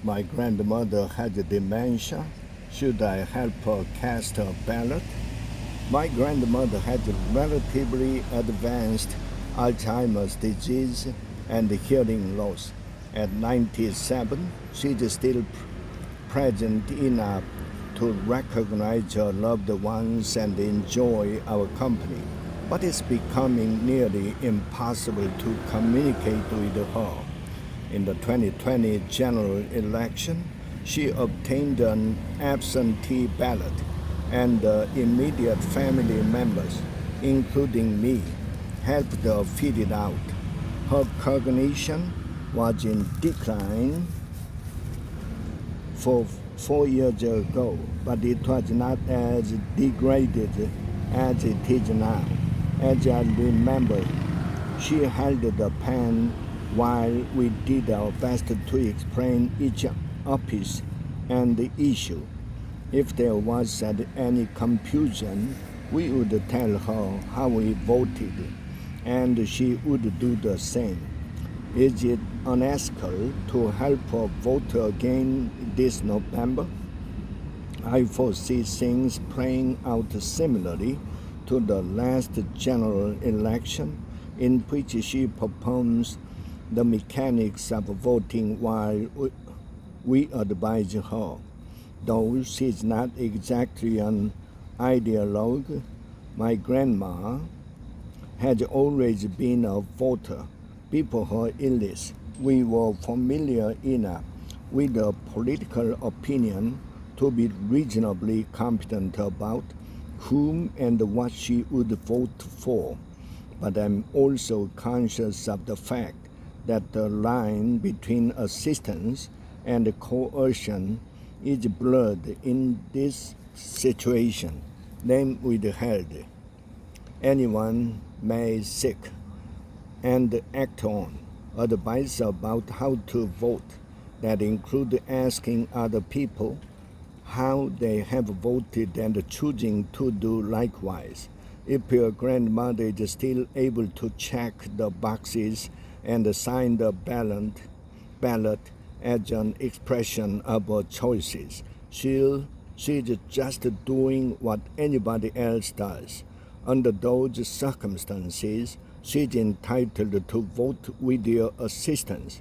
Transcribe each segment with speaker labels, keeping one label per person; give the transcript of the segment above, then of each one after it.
Speaker 1: My grandmother had dementia. Should I help her cast a ballot? My grandmother had relatively advanced Alzheimer's disease and hearing loss. At 97, she's still present enough to recognize her loved ones and enjoy our company, but it's becoming nearly impossible to communicate with her. In the 2020 general election, she obtained an absentee ballot, and immediate family members, including me, helped her fill it out. Her cognition was in decline for 4 years ago, but it was not as degraded as it is now. As I remember, she held the pen while we did our best to explain each office and the issue. If there was any confusion, we would tell her how we voted, and she would do the same. Is it unethical to help her vote again this November? I foresee things playing out similarly to the last general election, in which she performs the mechanics of voting while we advise her. Though she's not exactly an ideologue, my grandma had always been a voter. Before her illness, we were familiar enough with her political opinion to be reasonably competent about whom and what she would vote for. But I'm also conscious of the fact that the line between assistance and coercion is blurred in this situation. Name withheld. Anyone may seek and act on advice about how to vote that include asking other people how they have voted and choosing to do likewise. If your grandmother is still able to check the boxes and sign the ballot as an expression of her choices, she's just doing what anybody else does. Under those circumstances, she's entitled to vote with your assistance.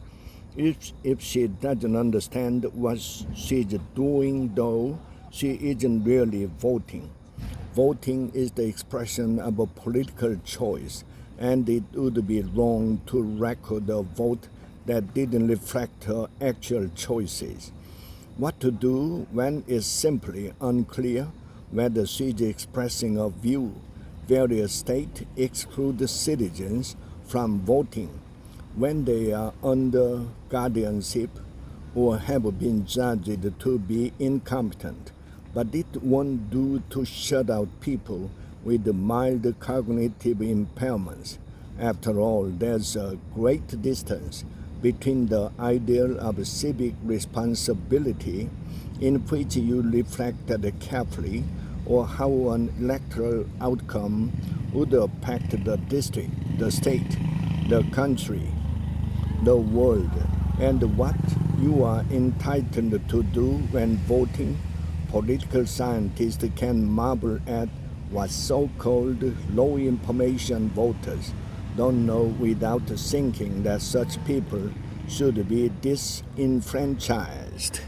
Speaker 1: If she doesn't understand what she's doing, though, she isn't really voting. Voting is the expression of a political choice, and it would be wrong to record a vote that didn't reflect her actual choices. What to do when it's simply unclear whether she's expressing a view. Various states exclude citizens from voting when they are under guardianship or have been judged to be incompetent, but it won't do to shut out people with mild cognitive impairments. After all, there's a great distance between the ideal of civic responsibility, in which you reflected carefully, or how an electoral outcome would affect the district, the state, the country, the world, and what you are entitled to do when voting. Political scientists can marvel at what so-called low-information voters don't know without thinking that such people should be disenfranchised.